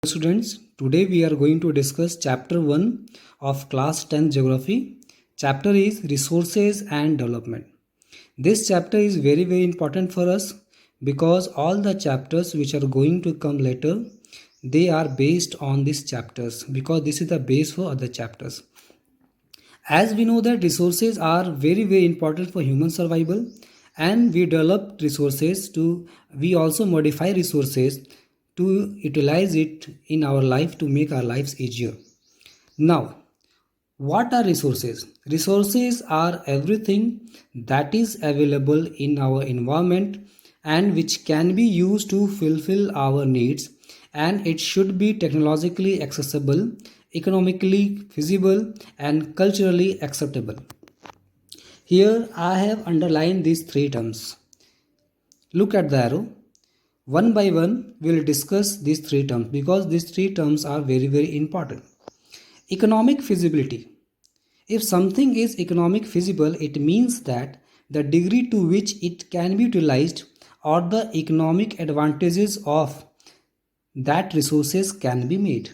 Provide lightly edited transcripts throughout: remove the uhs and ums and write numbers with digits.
Students, today we are going to discuss chapter 1 of class 10 geography. Chapter is resources and development. This chapter is very important for us because all the chapters which are going to come later, they are based on these chapters because this is the base for other chapters. As we know that resources are very important for human survival, and we develop resources we also modify resources to utilize it in our life to make our lives easier. Now, what are resources? Resources are everything that is available in our environment and which can be used to fulfill our needs, and it should be technologically accessible, economically feasible, and culturally acceptable. Here I have underlined these three terms. Look at the arrow. One by one we will discuss these three terms because these three terms are very important. Economic feasibility. If something is economic feasible, it means that the degree to which it can be utilized or the economic advantages of that resources can be made.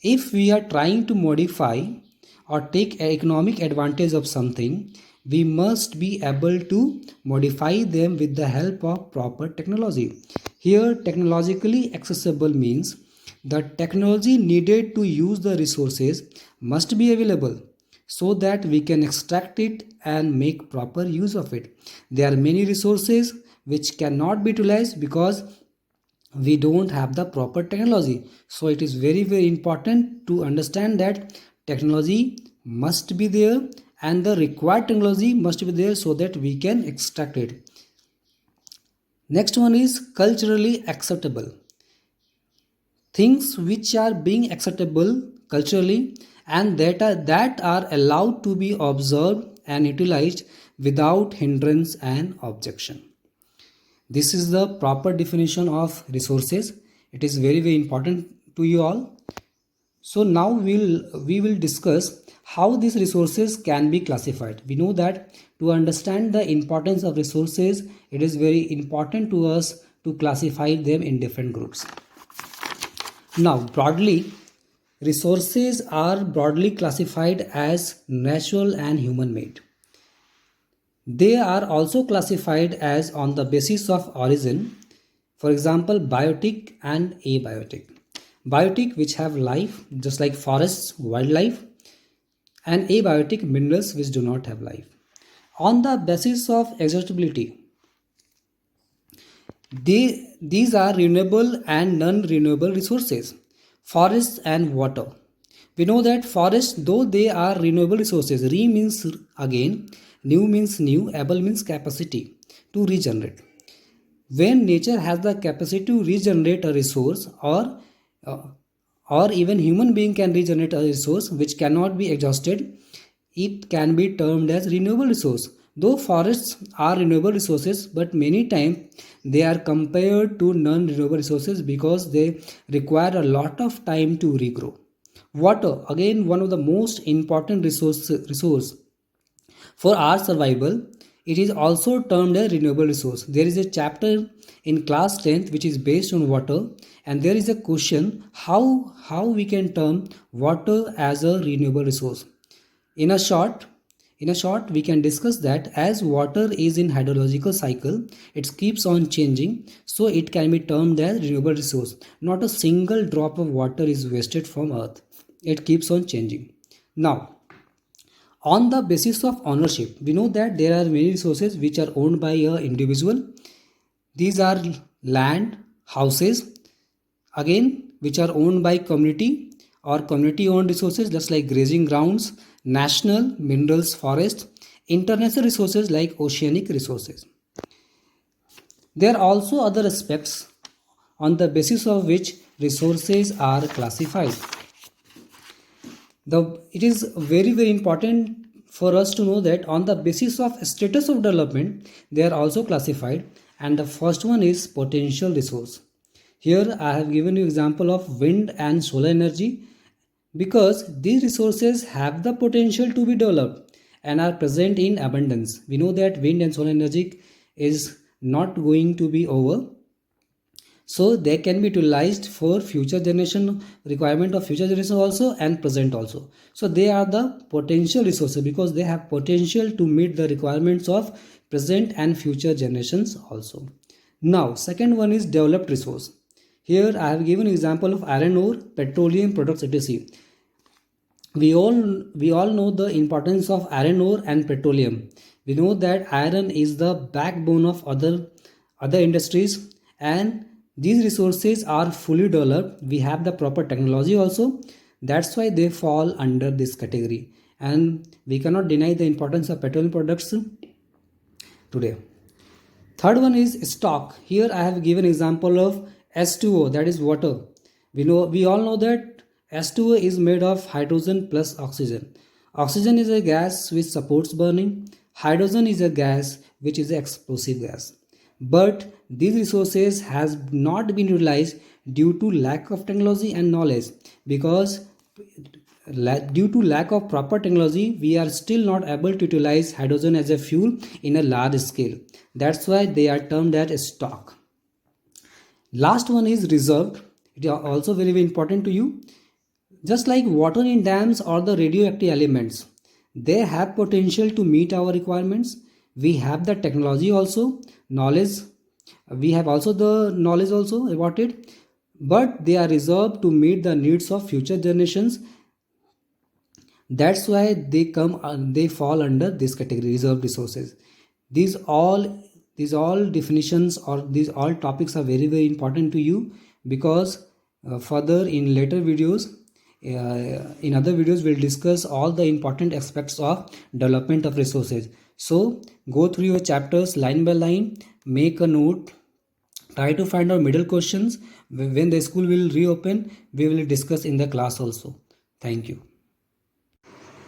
If we are trying to modify or take economic advantage of something, we must be able to modify them with the help of proper technology. Here, technologically accessible means the technology needed to use the resources must be available so that we can extract it and make proper use of it. There are many resources which cannot be utilized because we don't have the proper technology. So it is very important to understand that technology must be there and the required technology must be there so that we can extract it. Next one is culturally acceptable. Things which are being acceptable culturally and that are allowed to be observed and utilized without hindrance and objection. This is the proper definition of resources. It is very important to you all. So now we will discuss how these resources can be classified. We know that to understand the importance of resources, it is very important to us to classify them in different groups. Now, broadly, resources are broadly classified as natural and human-made. They are also classified as on the basis of origin, for example, biotic and abiotic. Biotic, which have life, just like forests, wildlife, and abiotic, minerals which do not have life. On the basis of exhaustibility, these are renewable and non-renewable resources, forests and water. We know that forests, though they are renewable resources, re means again, new means new, able means capacity to regenerate. When nature has the capacity to regenerate a resource, or even human being can regenerate a resource which cannot be exhausted, it can be termed as renewable resource. Though forests are renewable resources, but many times they are compared to non-renewable resources because they require a lot of time to regrow. Water, again one of the most important resource for our survival. It is also termed a renewable resource. There is a chapter in class 10th which is based on water, and there is a question how we can term water as a renewable resource. In a short, we can discuss that as water is in hydrological cycle, it keeps on changing, so it can be termed as renewable resource. Not a single drop of water is wasted from earth. It keeps on changing. Now, on the basis of ownership, we know that there are many resources which are owned by an individual. These are land, houses, again which are owned by community or community owned resources just like grazing grounds, national, minerals, forests, international resources like oceanic resources. There are also other aspects on the basis of which resources are classified. It is very important for us to know that on the basis of status of development, they are also classified, and the first one is potential resource. Here I have given you example of wind and solar energy because these resources have the potential to be developed and are present in abundance. We know that wind and solar energy is not going to be over. So they can be utilized for future generation, requirement of future generation also, and present also. So they are the potential resources because they have potential to meet the requirements of present and future generations also. Now second one is developed resource. Here I have given example of iron ore, petroleum products, etc. We all know the importance of iron ore and petroleum. We know that iron is the backbone of other industries, and these resources are fully developed. We have the proper technology also. That's why they fall under this category, and we cannot deny the importance of petroleum products today. Third one is stock. Here I have given example of S2O, that is water. We all know that S2O is made of hydrogen plus oxygen. Oxygen is a gas which supports burning. Hydrogen is a gas which is an explosive gas. But these resources has not been utilized due to lack of technology and knowledge, because due to lack of proper technology we are still not able to utilize hydrogen as a fuel in a large scale. That's why they are termed as stock. Last one is reserved. It is also very, very important to you. Just like water in dams or the radioactive elements, they have potential to meet our requirements. We have the technology also, knowledge. We have also the knowledge also about it, but they are reserved to meet the needs of future generations. That's why they fall under this category, reserved resources. These all definitions or these all topics are very, very important to you, because further in later videos, in other videos we'll discuss all the important aspects of development of resources. So go through your chapters line by line, make a note, try to find out middle questions. When the school will reopen, we will discuss in the class also. Thank you.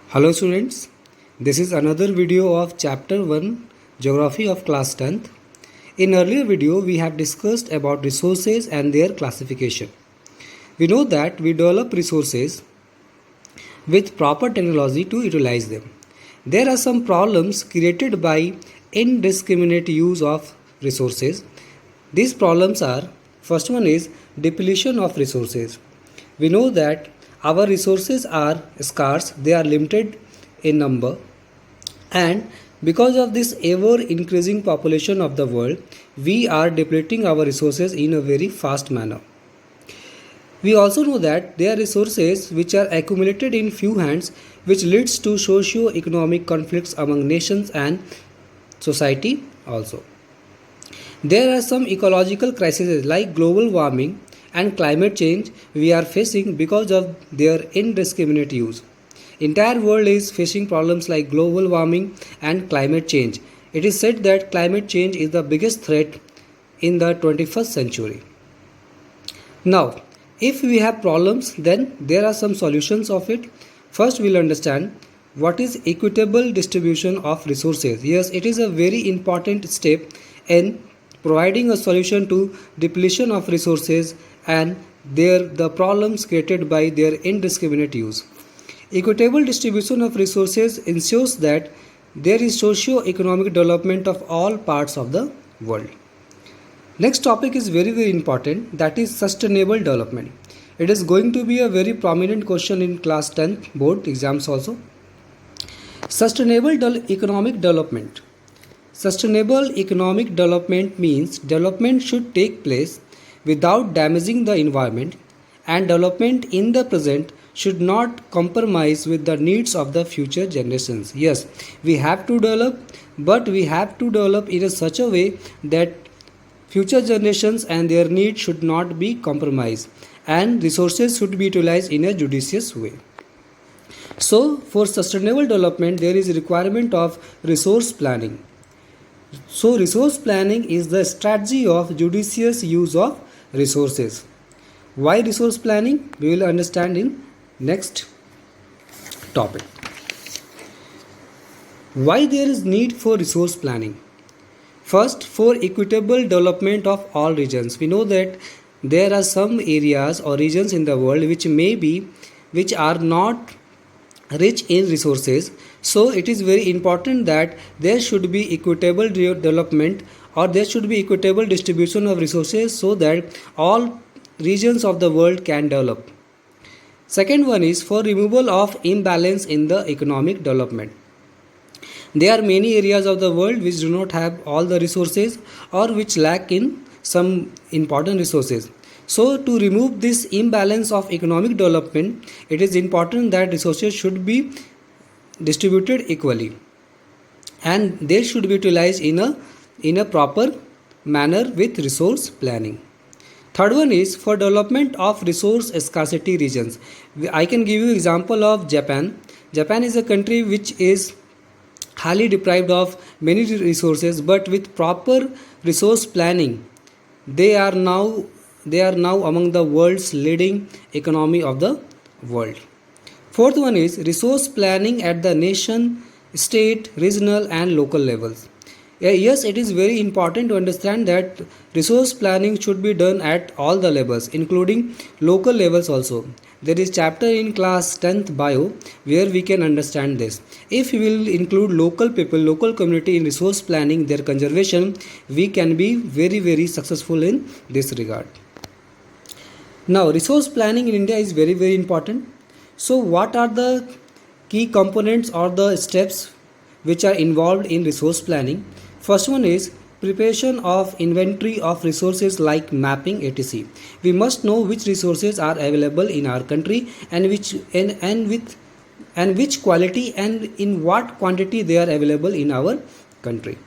Hello students, this is another video of chapter 1 Geography of class 10th. In earlier video we have discussed about resources and their classification. We know that we develop resources with proper technology to utilize them. There are some problems created by indiscriminate use of resources. These problems are, first one is depletion of resources. We know that our resources are scarce, they are limited in number, and because of this ever increasing population of the world, we are depleting our resources in a very fast manner. We also know that there are resources which are accumulated in few hands, which leads to socio-economic conflicts among nations and society also. There are some ecological crises like global warming and climate change we are facing because of their indiscriminate use. Entire world is facing problems like global warming and climate change. It is said that climate change is the biggest threat in the 21st century. Now, if we have problems, then there are some solutions of it. First, we'll understand what is equitable distribution of resources. Yes, it is a very important step in providing a solution to depletion of resources and the problems created by their indiscriminate use. Equitable distribution of resources ensures that there is socio-economic development of all parts of the world. Next topic is very, very important, that is sustainable development. It is going to be a very prominent question in class 10th board exams also. Sustainable economic development. Sustainable economic development means development should take place without damaging the environment, and development in the present should not compromise with the needs of the future generations. Yes, we have to develop, but we have to develop in such a way that future generations and their needs should not be compromised, and resources should be utilized in a judicious way. So, for sustainable development, there is a requirement of resource planning. So, resource planning is the strategy of judicious use of resources. Why resource planning? We will understand in next topic. Why there is need for resource planning? First, for equitable development of all regions. We know that there are some areas or regions in the world which are not rich in resources. So it is very important that there should be equitable development or there should be equitable distribution of resources so that all regions of the world can develop. Second one is for removal of imbalance in the economic development. There are many areas of the world which do not have all the resources or which lack in some important resources. So to remove this imbalance of economic development, it is important that resources should be distributed equally and they should be utilized in a proper manner with resource planning. Third one is for development of resource scarcity regions. I can give you example of Japan. Japan is a country which is highly deprived of many resources, but with proper resource planning, they are now among the world's leading economy of the world. Fourth one is resource planning at the nation, state, regional and local levels. Yes, it is very important to understand that resource planning should be done at all the levels, including local levels also. There is chapter in class 10th bio where we can understand this. If we will include local people, local community in resource planning, their conservation, we can be very successful in this regard. Now, resource planning in India is very important. So, what are the key components or the steps which are involved in resource planning? First one is preparation of inventory of resources like mapping etc. We must know which resources are available in our country and which quality and in what quantity they are available in our country.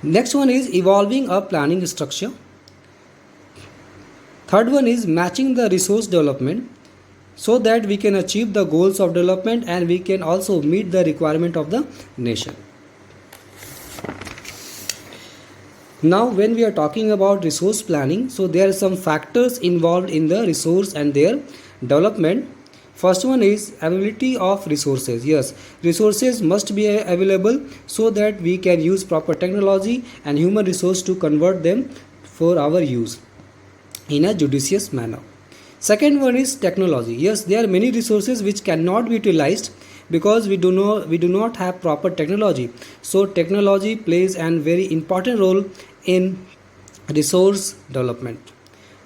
Next one is evolving a planning structure. Third one is matching the resource development so that we can achieve the goals of development and we can also meet the requirement of the nation. Now when we are talking about resource planning, so there are some factors involved in the resource and their development. First one is availability of resources. Yes, resources must be available so that we can use proper technology and human resource to convert them for our use in a judicious manner. Second one is technology. Yes, there are many resources which cannot be utilized because we do not have proper technology. So technology plays a very important role in resource development.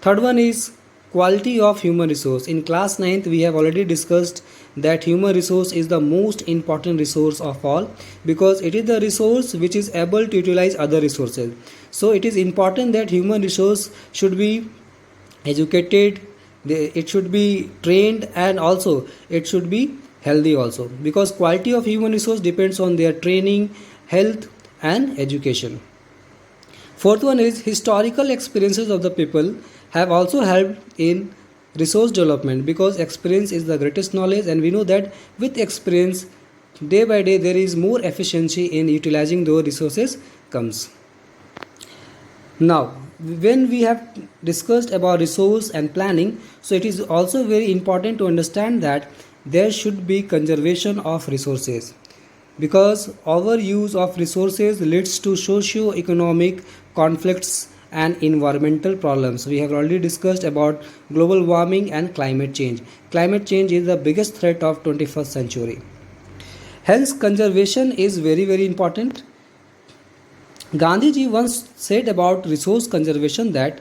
Third one is quality of human resource. In class 9th we have already discussed that human resource is the most important resource of all because it is the resource which is able to utilize other resources. So it is important that human resource should be educated, it should be trained and also it should be healthy also because quality of human resource depends on their training, health and education. Fourth one is historical experiences of the people have also helped in resource development because experience is the greatest knowledge and we know that with experience day by day there is more efficiency in utilizing those resources comes. Now when we have discussed about resource and planning, so it is also very important to understand that there should be conservation of resources because overuse of resources leads to socio-economic conflicts and environmental problems. We have already discussed about global warming and climate change. Climate change is the biggest threat of 21st century. Hence conservation is very important. Gandhiji once said about resource conservation that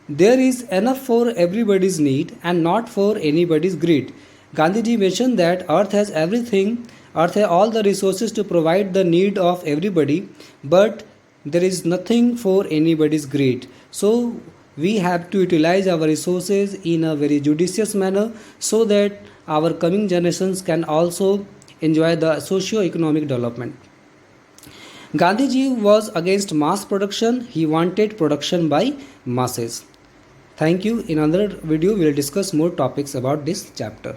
there is enough for everybody's need and not for anybody's greed. Gandhiji mentioned that earth has everything, earth has all the resources to provide the need of everybody, but there is nothing for anybody's greed. So we have to utilize our resources in a very judicious manner so that our coming generations can also enjoy the socio-economic development. Gandhiji was against mass production. He wanted production by masses. Thank you. In another video we will discuss more topics about this chapter.